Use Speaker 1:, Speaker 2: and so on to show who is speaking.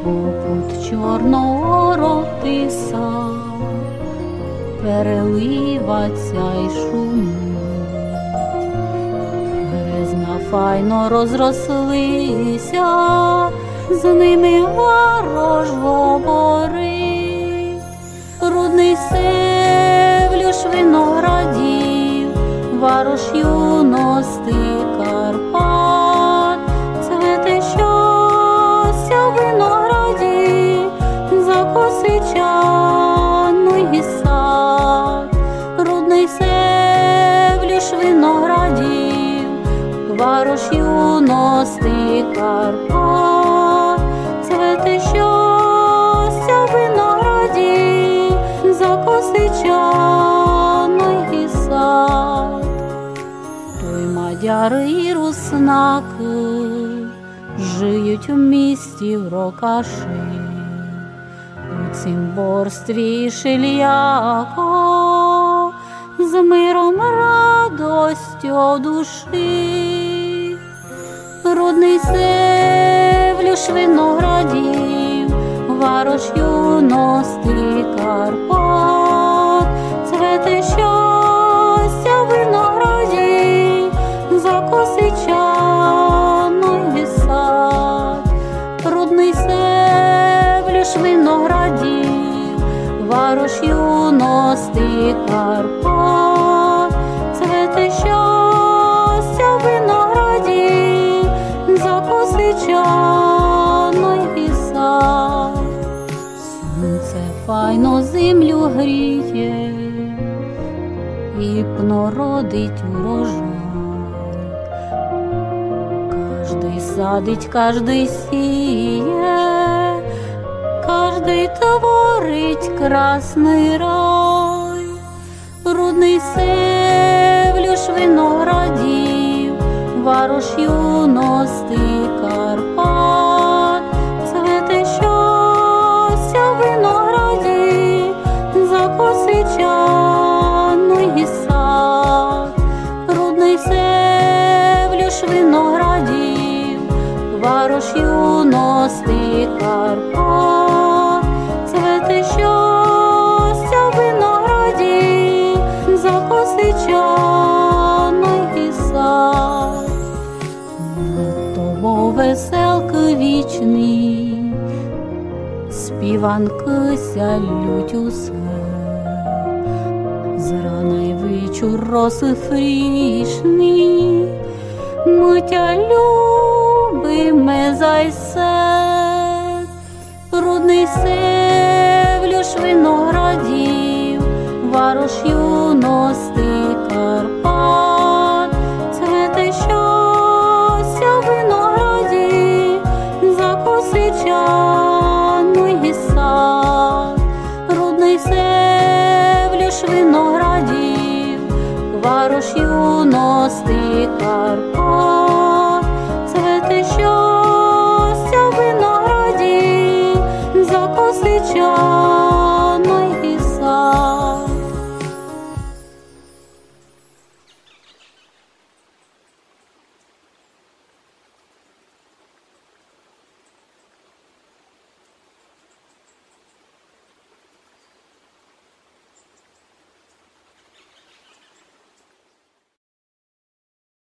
Speaker 1: попут чорного сад, переливаться й шумить. Березна файно розрослися, з ними ворож обори. Рудний Севлюш виноградів, варош юності Карпат. Цвете щастя в винограді, закосичаний сад. Рудний Севлюш виноградів, варош юності Карпат. Цвете щастя в винограді, закосичаний сад. Той мадяри і руснаки жиють у місті в Рокаші. У цім борстві шильяко з миром радостю душі. Рудний Севлюш виноградів, варош юності Карпат. Цвете щастя в винограді, закосичаний сад. Рудний Севлюш виноградів, варош юності Карпат. Цвете щастя в винограді, закосичаний сад. Сонце файно землю гріє, і пнородить урожай. Каждий садить, каждий сіє, каждий творить красний рай. Рудний Севлюш виноградів, варош юності Карпат. Цвете щастя в винограді, закосичаний сад. Рудний Севлюш виноградів, варош юності Карпат. Цвете щастя в винограді, закосичаний сад. Над тобою веселки вічний, співанки сялють у свет. Зрана й вечір роси фрішні, ми тя любиме зайсет. Рудний Севлюш виноградів, варош юності Карпат. Цвете щастя в винограді, закосичаний сад. Рудний Севлюш виноградів, варош юності Карпат. Цвете щастя в винограді, закосичаний